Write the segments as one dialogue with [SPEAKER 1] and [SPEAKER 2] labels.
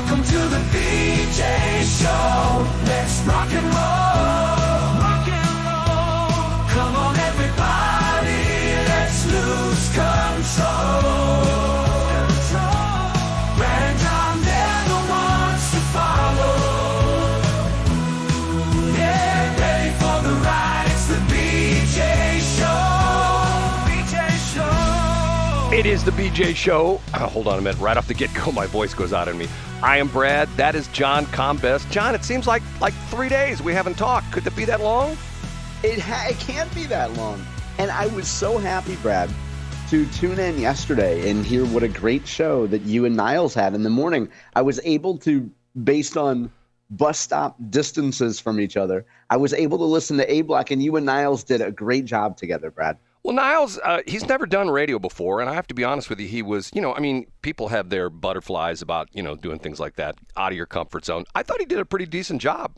[SPEAKER 1] Welcome to the BJ Show. Let's rock and roll. Rock and roll. Come on, everybody. Let's lose control. Brad and John, they're the ones to follow. Yeah, ready for the ride. It's the BJ Show. BJ Show.
[SPEAKER 2] It is the BJ Show. Hold on a minute. Right off the get-go, my voice goes out on me. I am Brad. That is John Combest. John, it seems like 3 days we haven't talked. Could it be that long?
[SPEAKER 3] It can't be that long. And I was so happy, Brad, to tune in yesterday and hear what a great show that you and Niles had in the morning. I was able to, based on bus stop distances from each other, I was able to listen to A-Block, and you and Niles did a great job together, Brad.
[SPEAKER 2] Well, Niles, he's never done radio before, and I have to be honest with you, he was, people have their butterflies about, doing things like that out of your comfort zone. I thought he did a pretty decent job.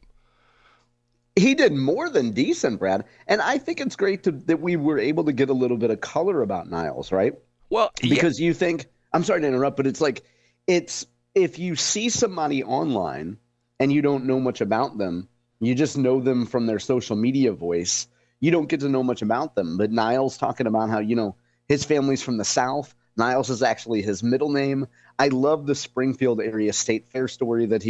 [SPEAKER 3] He did more than decent, Brad. And I think it's great that we were able to get a little bit of color about Niles, right?
[SPEAKER 2] Well,
[SPEAKER 3] because you think, I'm sorry to interrupt, but it's like, if you see somebody online and you don't know much about them, you just know them from their social media voice. You don't get to know much about them. But Niles talking about how, his family's from the South. Niles is actually his middle name. I love the Springfield area county fair story that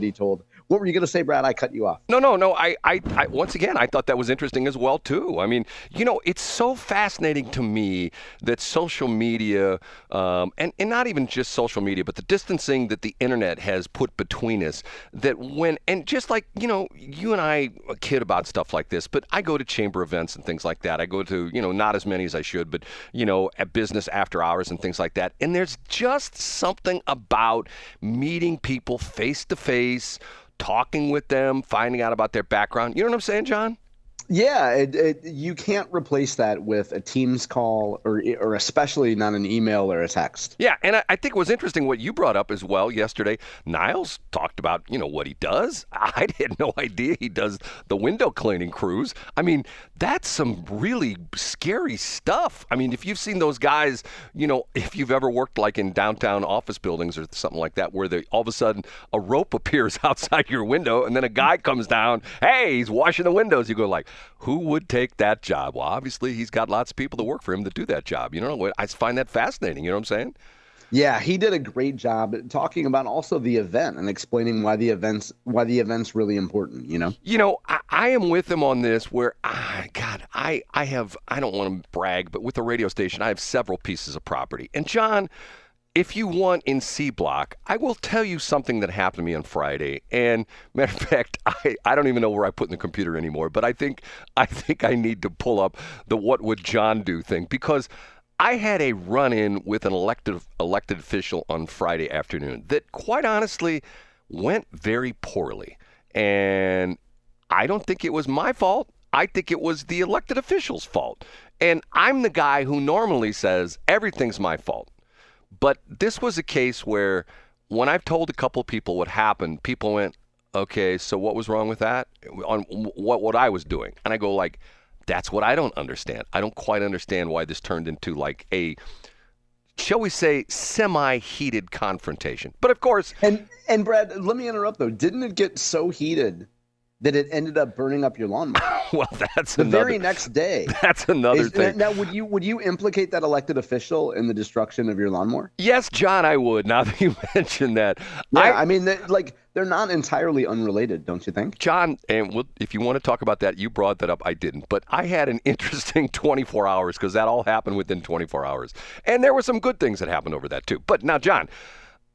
[SPEAKER 3] he told. What were you going to say, Brad? I cut you off.
[SPEAKER 2] No. I once again, I thought that was interesting as well, too. I mean, it's so fascinating to me that social media, and not even just social media, but the distancing that the internet has put between us, and just like, you and I kid about stuff like this, but I go to chamber events and things like that. I go to, not as many as I should, but, at business after hours and things like that. And there's just something about meeting people face to face, talking with them, finding out about their background. You know what I'm saying, John?
[SPEAKER 3] Yeah, you can't replace that with a Teams call or especially not an email or a text.
[SPEAKER 2] Yeah, and I think it was interesting what you brought up as well yesterday. Niles talked about, what he does. I had no idea he does the window cleaning crews. I mean, that's some really scary stuff. I mean, if you've seen those guys, if you've ever worked like in downtown office buildings or something like that, where all of a sudden a rope appears outside your window and then a guy comes down, hey, he's washing the windows. You go like, who would take that job? Well, obviously, he's got lots of people to work for him to do that job. I find that fascinating. You know what I'm saying?
[SPEAKER 3] Yeah, he did a great job talking about also the event and explaining why the event's really important.
[SPEAKER 2] I am with him on this. Where, I don't want to brag, but with the radio station, I have several pieces of property. And John, if you want in C Block, I will tell you something that happened to me on Friday. And matter of fact, I don't even know where I put in the computer anymore. But I think I need to pull up the "What Would John Do" thing, because I had a run-in with an elected official on Friday afternoon that, quite honestly, went very poorly. And I don't think it was my fault. I think it was the elected official's fault. And I'm the guy who normally says everything's my fault. But this was a case where when I've told a couple of people what happened, people went, okay, so what was wrong with that? On what I was doing. And I go like, that's what I don't understand. I don't quite understand why this turned into like a, shall we say, semi-heated confrontation. But of course.
[SPEAKER 3] And Brad, let me interrupt though. Didn't it get so heated that it ended up burning up your lawnmower?
[SPEAKER 2] Well, that's
[SPEAKER 3] the very next day.
[SPEAKER 2] That's another thing.
[SPEAKER 3] Now, would you implicate that elected official in the destruction of your lawnmower?
[SPEAKER 2] Yes, John, I would. Now that you mention that,
[SPEAKER 3] yeah, they're not entirely unrelated, don't you think?
[SPEAKER 2] John, and if you want to talk about that, you brought that up. I didn't, but I had an interesting 24 hours because that all happened within 24 hours, and there were some good things that happened over that too. But now, John,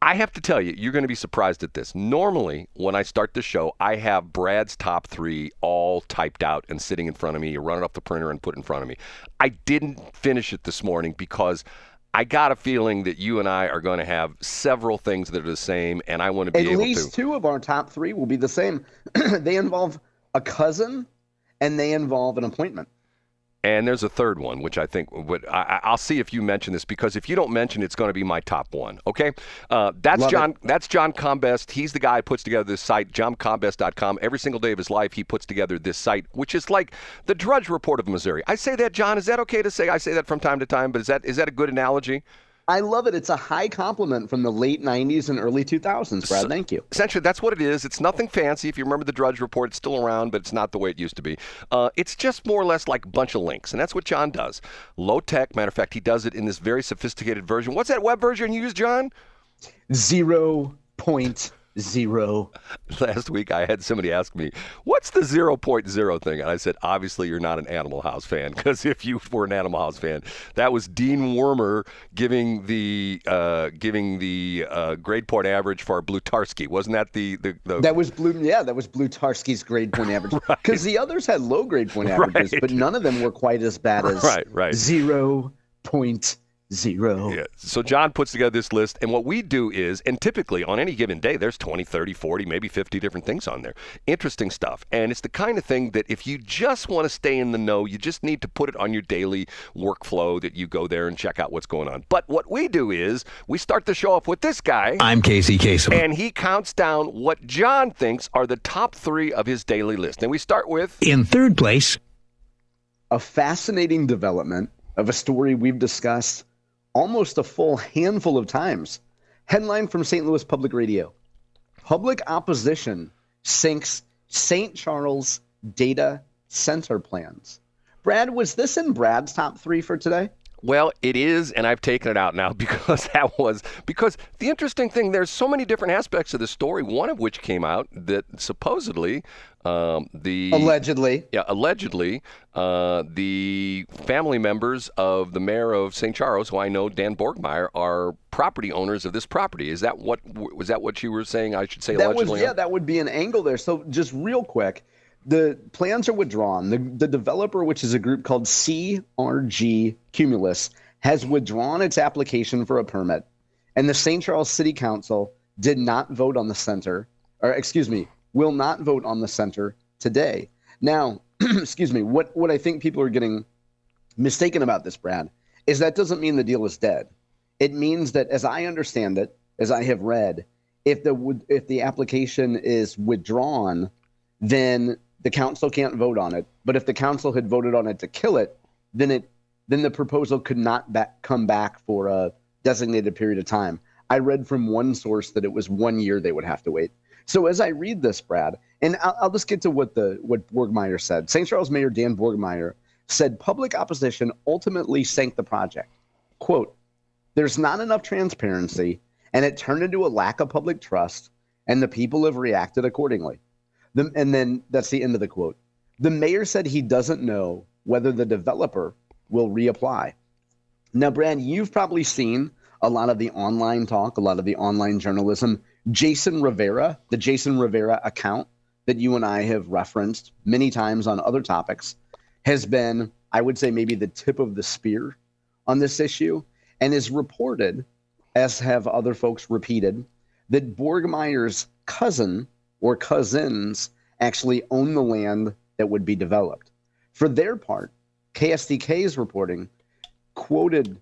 [SPEAKER 2] I have to tell you, you're going to be surprised at this. Normally, when I start the show, I have Brad's top 3 all typed out and sitting in front of me. You run it off the printer and put it in front of me. I didn't finish it this morning because I got a feeling that you and I are going to have several things that are the same, and I want to be able to.
[SPEAKER 3] At least 2 of our top 3 will be the same. They involve a cousin, and they involve an appointment.
[SPEAKER 2] And there's a third one, which I think I'll see if you mention this, because if you don't mention it, it's going to be my top one. Okay, that's John. That's John Combest. He's the guy who puts together this site, johncombest.com. Every single day of his life, he puts together this site, which is like the Drudge Report of Missouri. I say that, John. Is that okay to say? I say that from time to time, but is that a good analogy?
[SPEAKER 3] I love it. It's a high compliment from the late 90s and early 2000s, Brad. Thank you.
[SPEAKER 2] Essentially, that's what it is. It's nothing fancy. If you remember the Drudge Report, it's still around, but it's not the way it used to be. It's just more or less like a bunch of links, and that's what John does. Low tech. Matter of fact, he does it in this very sophisticated version. What's that web version you use, John?
[SPEAKER 3] 0.0.
[SPEAKER 2] Last week, I had somebody ask me, what's the 0.0 thing? And I said, obviously, you're not an Animal House fan, because if you were an Animal House fan, that was Dean Wormer giving the grade point average for Blutarski. Wasn't that the
[SPEAKER 3] That was Blutarski's grade point average. Because the others had low grade point averages, but none of them were quite as bad as 0.0.
[SPEAKER 2] Yeah. So John puts together this list, and what we do is, and typically on any given day, there's 20, 30, 40, maybe 50 different things on there. Interesting stuff. And it's the kind of thing that if you just want to stay in the know, you just need to put it on your daily workflow that you go there and check out what's going on. But what we do is we start the show off with this guy.
[SPEAKER 4] I'm Casey Kasem.
[SPEAKER 2] And he counts down what John thinks are the top 3 of his daily list. And we start with...
[SPEAKER 4] In third place,
[SPEAKER 3] a fascinating development of a story we've discussed almost a full handful of times. Headline from St. Louis Public Radio. Public opposition sinks St. Charles data center plans. Brad, was this in Brad's top 3 for today?
[SPEAKER 2] Well, it is, and I've taken it out now because the interesting thing, there's so many different aspects of the story, one of which came out that supposedly
[SPEAKER 3] allegedly,
[SPEAKER 2] the family members of the mayor of St. Charles, who I know, Dan Borgmeyer, are property owners of this property. Was that what you were saying? I should say allegedly.
[SPEAKER 3] That would be an angle there. So just real quick. The plans are withdrawn. The developer, which is a group called CRG Cumulus, has withdrawn its application for a permit. And the St. Charles City Council did not vote on the center, will not vote on the center today. Now, what I think people are getting mistaken about this, Brad, is that doesn't mean the deal is dead. It means that, as I understand it, as I have read, if the application is withdrawn, then the council can't vote on it. But if the council had voted on it to kill it, then the proposal could not come back for a designated period of time. I read from one source that it was 1 year they would have to wait. So as I read this, Brad, and I'll just get to what Borgmeyer said. St. Charles Mayor Dan Borgmeyer said public opposition ultimately sank the project. Quote, "There's not enough transparency, and it turned into a lack of public trust, and the people have reacted accordingly." And then that's the end of the quote. The mayor said he doesn't know whether the developer will reapply. Now, Brad, you've probably seen a lot of the online talk, a lot of the online journalism. Jason Rivera, the Jason Rivera account that you and I have referenced many times on other topics, has been, I would say, maybe the tip of the spear on this issue, and is reported, as have other folks repeated, that Borgmeyer's cousin or cousins actually own the land that would be developed. For their part, KSDK's reporting quoted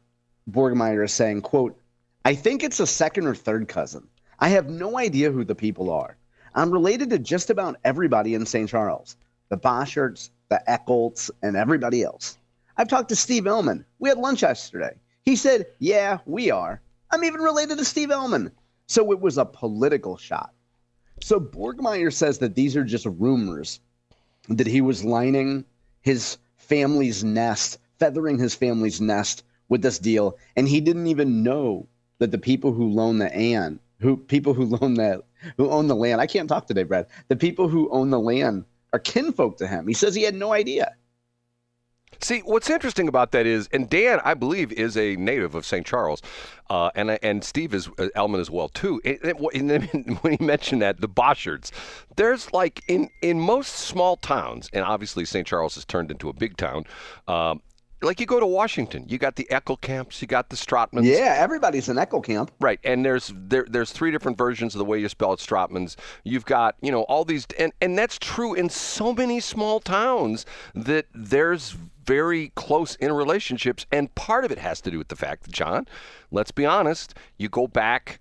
[SPEAKER 3] Borgmeyer as saying, quote, "I think it's a second or third cousin. I have no idea who the people are. I'm related to just about everybody in St. Charles, the Boscherts, the Echolts, and everybody else. I've talked to Steve Ellman. We had lunch yesterday. He said, yeah, we are. I'm even related to Steve Ellman." So it was a political shot. So Borgmeyer says that these are just rumors, that he was lining his family's nest, feathering his family's nest with this deal, and he didn't even know that the people who own the land, I can't talk today, Brad. The people who own the land are kinfolk to him. He says he had no idea.
[SPEAKER 2] See, what's interesting about that is, and Dan, I believe, is a native of St. Charles, and Steve is Ellman as well, too. And then when he mentioned that, the Boscherts, there's like, in most small towns, and obviously St. Charles has turned into a big town, like you go to Washington, you got the Eckelkamps, you got the Stratmans.
[SPEAKER 3] Yeah, everybody's an Eckelkamp.
[SPEAKER 2] Right, and there's 3 different versions of the way you spell it, Stratmans. You've got, all these, and that's true in so many small towns that there's very close interrelationships, and part of it has to do with the fact that, John, let's be honest, you go back,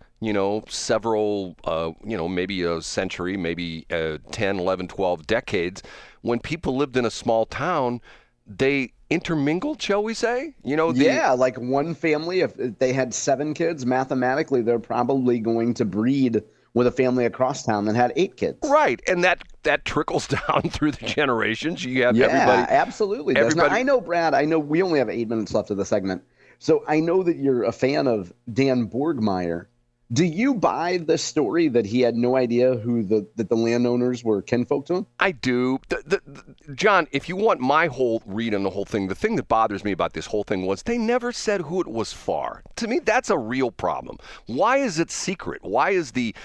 [SPEAKER 2] several, maybe a century, maybe 10, 11, 12 decades, when people lived in a small town, they intermingled, shall we say?
[SPEAKER 3] Like one family, if they had 7 kids, mathematically, they're probably going to breed with a family across town that had 8 kids.
[SPEAKER 2] Right, and that trickles down through the generations. You have everybody.
[SPEAKER 3] Absolutely. Now, I know, Brad, we only have 8 minutes left of the segment, so I know that you're a fan of Dan Borgmeyer. Do you buy the story that he had no idea that the landowners were kinfolk to him?
[SPEAKER 2] I do. John, if you want my whole read on the whole thing, the thing that bothers me about this whole thing was they never said who it was for. To me, that's a real problem. Why is it secret? Why is the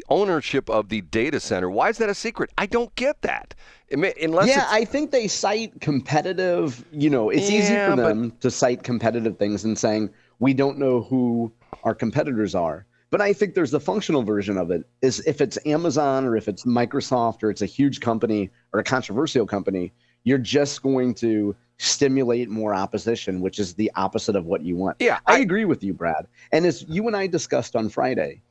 [SPEAKER 2] ownership of the data center, why is that a secret? I don't get that.
[SPEAKER 3] I think they cite competitive, it's easy for them to cite competitive things and saying, we don't know who our competitors are. But I think there's the functional version of it is if it's Amazon or if it's Microsoft or it's a huge company or a controversial company, you're just going to stimulate more opposition, which is the opposite of what you want.
[SPEAKER 2] Yeah,
[SPEAKER 3] I agree with you, Brad. And as you and I discussed on Friday,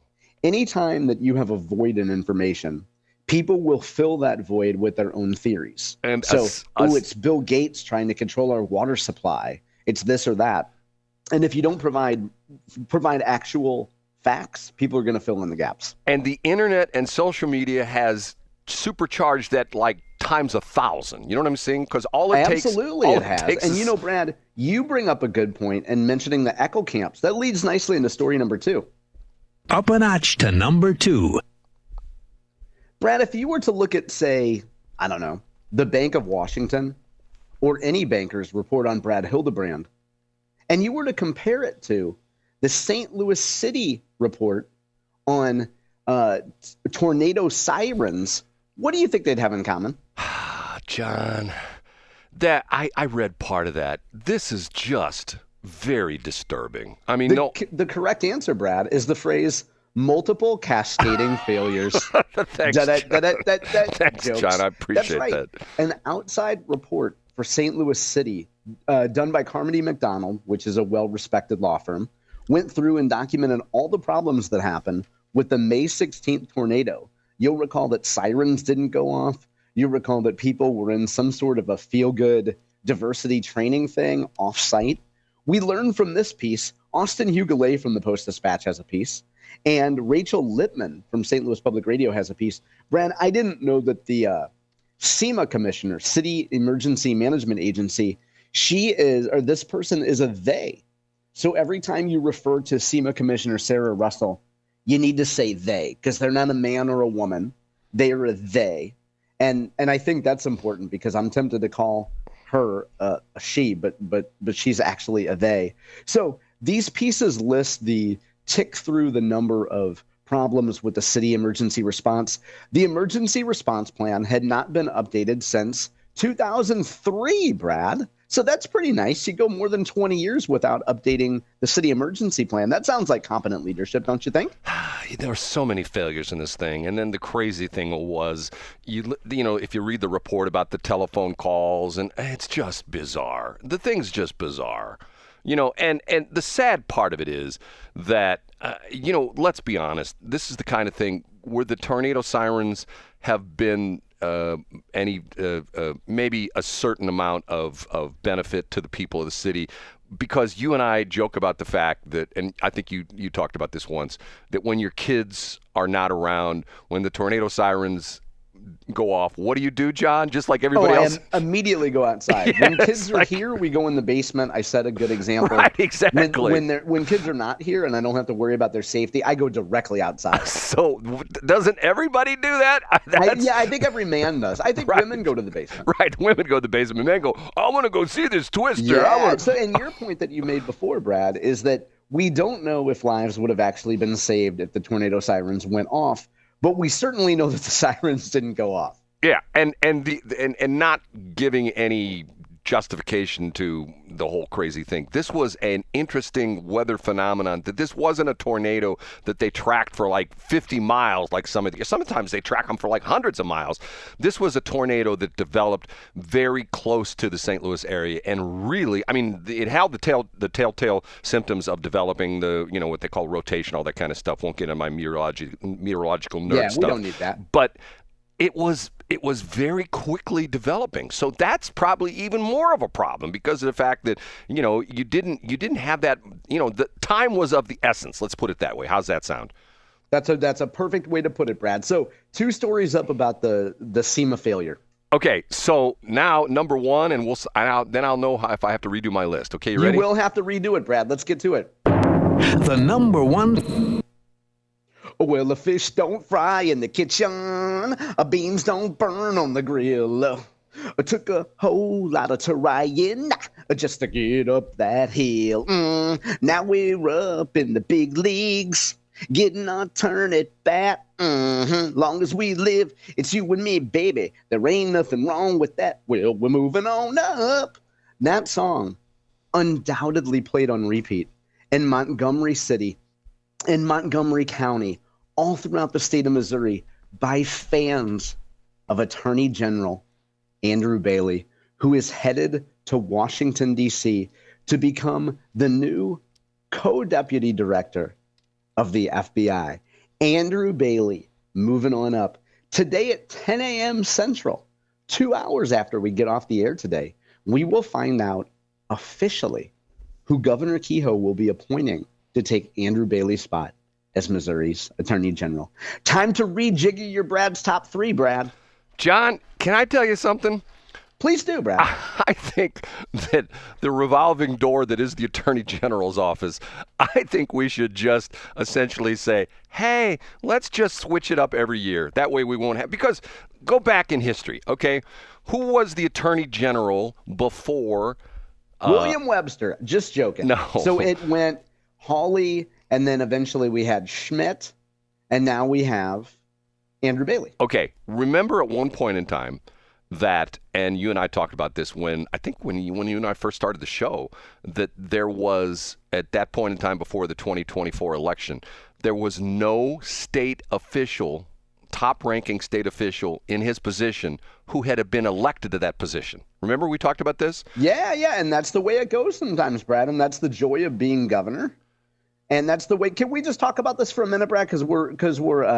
[SPEAKER 3] anytime that you have a void in information, people will fill that void with their own theories. And it's Bill Gates trying to control our water supply. It's this or that. And if you don't provide actual facts, people are going to fill in the gaps.
[SPEAKER 2] And the internet and social media has supercharged that like times 1,000. You know what I'm saying? Because all it takes.
[SPEAKER 3] Absolutely, it has. And Brad, you bring up a good point in mentioning the echo camps. That leads nicely into story number 2.
[SPEAKER 4] Up a notch to number 2.
[SPEAKER 3] Brad, if you were to look at, say, I don't know, the Bank of Washington or any banker's report on Brad Hildebrand, and you were to compare it to the St. Louis City report on tornado sirens, what do you think they'd have in common?
[SPEAKER 2] John, that I read part of that. This is just very disturbing. I mean,
[SPEAKER 3] the correct answer, Brad, is the phrase multiple cascading failures.
[SPEAKER 2] Thanks, John. I appreciate that.
[SPEAKER 3] An outside report for St. Louis City, done by Carmody McDonald, which is a well-respected law firm, went through and documented all the problems that happened with the May 16th tornado. You'll recall that sirens didn't go off. You'll recall that people were in some sort of a feel-good diversity training thing off-site. We learned from this piece. Austin Hugelet from the Post-Dispatch has a piece. And Rachel Lippman from St. Louis Public Radio has a piece. Brad, I didn't know that the SEMA commissioner, City Emergency Management Agency, this person is a they. So every time you refer to SEMA Commissioner Sarah Russell, you need to say they, because they're not a man or a woman. They are a they. And I think that's important because I'm tempted to call her a she, but she's actually a they. So these pieces list tick through the number of problems with the city emergency response. The emergency response plan had not been updated since 2003, Brad. So that's pretty nice. You go more than 20 years without updating the city emergency plan. That sounds like competent leadership, don't you think?
[SPEAKER 2] There were so many failures in this thing. And then the crazy thing was, if you read the report about the telephone calls, and it's just bizarre. The thing's just bizarre. And the sad part of it is that, let's be honest, this is the kind of thing where the tornado sirens have been maybe a certain amount of benefit to the people of the city, because you and I joke about the fact that, and I think you talked about this once, that when your kids are not around, when the tornado sirens go off, what do you do, John? Just like everybody else?
[SPEAKER 3] I immediately go outside. When kids are here, we go in the basement. I set a good example.
[SPEAKER 2] Right, exactly.
[SPEAKER 3] When kids are not here and I don't have to worry about their safety, I go directly outside.
[SPEAKER 2] So doesn't everybody do that?
[SPEAKER 3] I think every man does. I think women go to the basement.
[SPEAKER 2] Right, women go to the basement. Men go, I want to go see this twister.
[SPEAKER 3] Yeah. And your point that you made before, Brad, is that we don't know if lives would have actually been saved if the tornado sirens went off. But we certainly know that the sirens didn't go off.
[SPEAKER 2] Yeah, and not giving any justification to the whole crazy thing. This was an interesting weather phenomenon. That this wasn't a tornado that they tracked for like 50 miles, like sometimes they track them for like hundreds of miles. This was a tornado that developed very close to the St. Louis area, and really, I mean, it had the telltale symptoms of developing what they call rotation, all that kind of stuff. Won't get into my meteorological nerd stuff.
[SPEAKER 3] Yeah, we don't need that.
[SPEAKER 2] But it was it was very quickly developing. So that's probably even more of a problem because of the fact that, you didn't have that, the time was of the essence. Let's put it that way. How's that sound?
[SPEAKER 3] That's a perfect way to put it, Brad. So 2 stories up about the SEMA failure.
[SPEAKER 2] Okay, so now number 1, and then I'll know if I have to redo my list. Okay, you ready?
[SPEAKER 3] You will have to redo it, Brad. Let's get to it.
[SPEAKER 4] The number 1.
[SPEAKER 3] Well, the fish don't fry in the kitchen. Beans don't burn on the grill. It took a whole lot of trying just to get up that hill. Now we're up in the big leagues, getting our turn at bat. Long as we live, it's you and me, baby. There ain't nothing wrong with that. Well, we're moving on up. That song undoubtedly played on repeat in Montgomery City, in Montgomery County, all throughout the state of Missouri by fans of Attorney General Andrew Bailey, who is headed to Washington, D.C. to become the new co-deputy director of the FBI. Andrew Bailey moving on up. Today at 10 a.m. Central, 2 hours after we get off the air today, we will find out officially who Governor Kehoe will be appointing to take Andrew Bailey's spot as Missouri's Attorney General. Time to rejigger your Brad's top 3, Brad.
[SPEAKER 2] John, can I tell you something?
[SPEAKER 3] Please do, Brad.
[SPEAKER 2] I think that the revolving door that is the Attorney General's office, I think we should just essentially say, hey, let's just switch it up every year. That way we won't have, because go back in history, okay? Who was the Attorney General before?
[SPEAKER 3] William Webster. Just joking.
[SPEAKER 2] No.
[SPEAKER 3] So it went Hawley, and then eventually we had Schmidt, and now we have Andrew Bailey.
[SPEAKER 2] Okay. Remember at one point in time that, and you and I talked about this when you and I first started the show, that there was, at that point in time before the 2024 election, there was no state official, top-ranking state official in his position who had been elected to that position. Remember we talked about this? Yeah,
[SPEAKER 3] and that's the way it goes sometimes, Brad, and that's the joy of being governor. And that's the way. Can we just talk about this for a minute, Brad? Because we're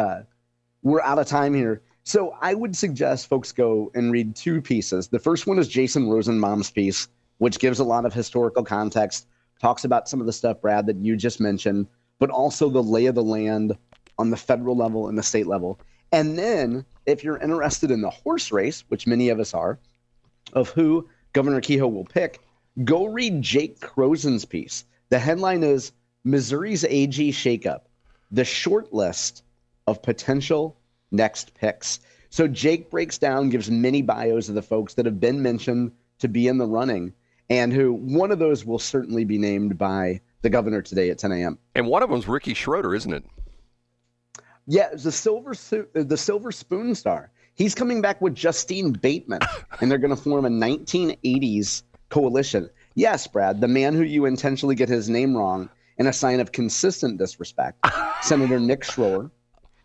[SPEAKER 3] out of time here. So I would suggest folks go and read 2 pieces. The first one is Jason Rosenbaum's piece, which gives a lot of historical context, talks about some of the stuff, Brad, that you just mentioned, but also the lay of the land on the federal level and the state level. And then if you're interested in the horse race, which many of us are, of who Governor Kehoe will pick, go read Jake Kroesen's piece. The headline is Missouri's AG Shakeup, the short list of potential next picks. So Jake breaks down, gives many bios of the folks that have been mentioned to be in the running, and who one of those will certainly be named by the governor today at 10 a.m.
[SPEAKER 2] And one of them's Ricky Schroeder, isn't it?
[SPEAKER 3] Yeah, the Silver Spoon star. He's coming back with Justine Bateman, and they're going to form a 1980s coalition. Yes, Brad, the man who you intentionally get his name wrong in a sign of consistent disrespect, Senator Nick Schroer,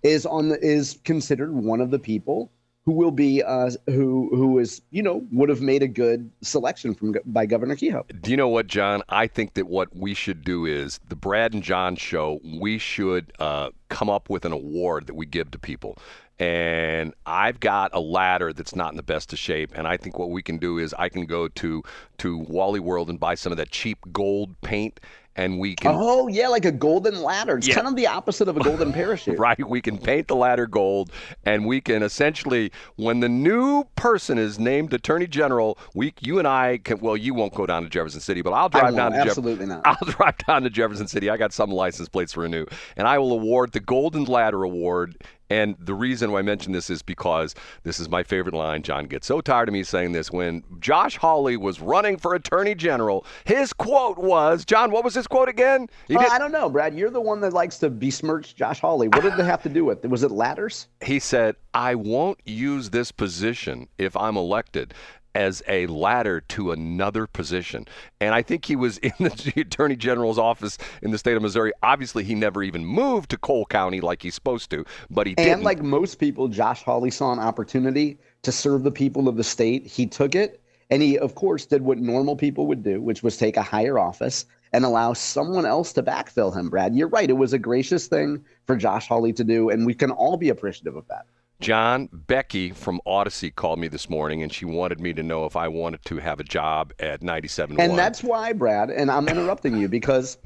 [SPEAKER 3] is considered one of the people who will be who is would have made a good selection by Governor Kehoe.
[SPEAKER 2] Do you know what, John? I think that what we should do is the Brad and John show. We should come up with an award that we give to people. And I've got a ladder that's not in the best of shape, and I think what we can do is I can go to Wally World and buy some of that cheap gold paint. And we can.
[SPEAKER 3] Oh, yeah, like a golden ladder. It's kind of the opposite of a golden parachute.
[SPEAKER 2] Right. We can paint the ladder gold, and we can essentially, when the new person is named Attorney General, you and I can, well, you won't go down to Jefferson City, but I'll drive down to
[SPEAKER 3] Absolutely not.
[SPEAKER 2] I'll drive down to Jefferson City. I got some license plates to renew, and I will award the Golden Ladder Award. And the reason why I mention this is because this is my favorite line. John gets so tired of me saying this. When Josh Hawley was running for Attorney General, his quote was, John, what was his quote again?
[SPEAKER 3] I don't know, Brad. You're the one that likes to besmirch Josh Hawley. What did they have to do with it? Was it ladders?
[SPEAKER 2] He said, I won't use this position if I'm elected as a ladder to another position. And I think he was in the Attorney General's office in the state of Missouri. Obviously, he never even moved to Cole County like he's supposed to, but he did.
[SPEAKER 3] And like most people, Josh Hawley saw an opportunity to serve the people of the state. He took it, and he, of course, did what normal people would do, which was take a higher office and allow someone else to backfill him, Brad. You're right. It was a gracious thing for Josh Hawley to do, and we can all be appreciative of that.
[SPEAKER 2] John, Becky from Odyssey called me this morning, and she wanted me to know if I wanted to have a job at 97.1.
[SPEAKER 3] And that's why, Brad, and I'm interrupting you because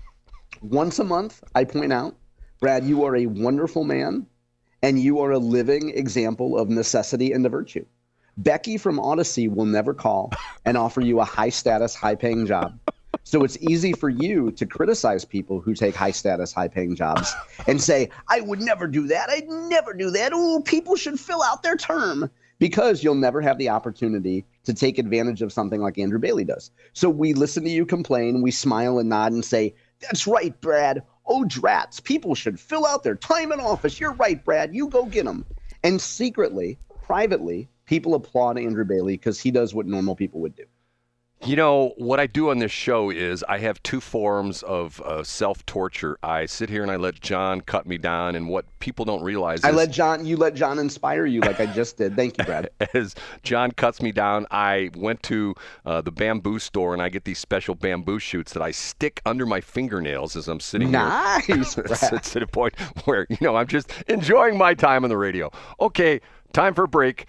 [SPEAKER 3] once a month I point out, Brad, you are a wonderful man, and you are a living example of necessity and the virtue. Becky from Odyssey will never call and offer you a high-status, high-paying job. So it's easy for you to criticize people who take high-status, high-paying jobs and say, I would never do that. I'd never do that. Ooh, people should fill out their term, because you'll never have the opportunity to take advantage of something like Andrew Bailey does. So we listen to you complain, we smile and nod and say, that's right, Brad. Oh, drats. People should fill out their time in office. You're right, Brad. You go get them. And secretly, privately, people applaud Andrew Bailey because he does what normal people would do.
[SPEAKER 2] You know, what I do on this show is I have two forms of self-torture. I sit here and I let John cut me down, and what people don't realize is...
[SPEAKER 3] You let John inspire you like I just did. Thank you, Brad.
[SPEAKER 2] As John cuts me down, I went to the bamboo store, and I get these special bamboo shoots that I stick under my fingernails as I'm sitting
[SPEAKER 3] Nice,
[SPEAKER 2] here.
[SPEAKER 3] Brad.
[SPEAKER 2] It's to the point where, I'm just enjoying my time on the radio. Okay, time for a break.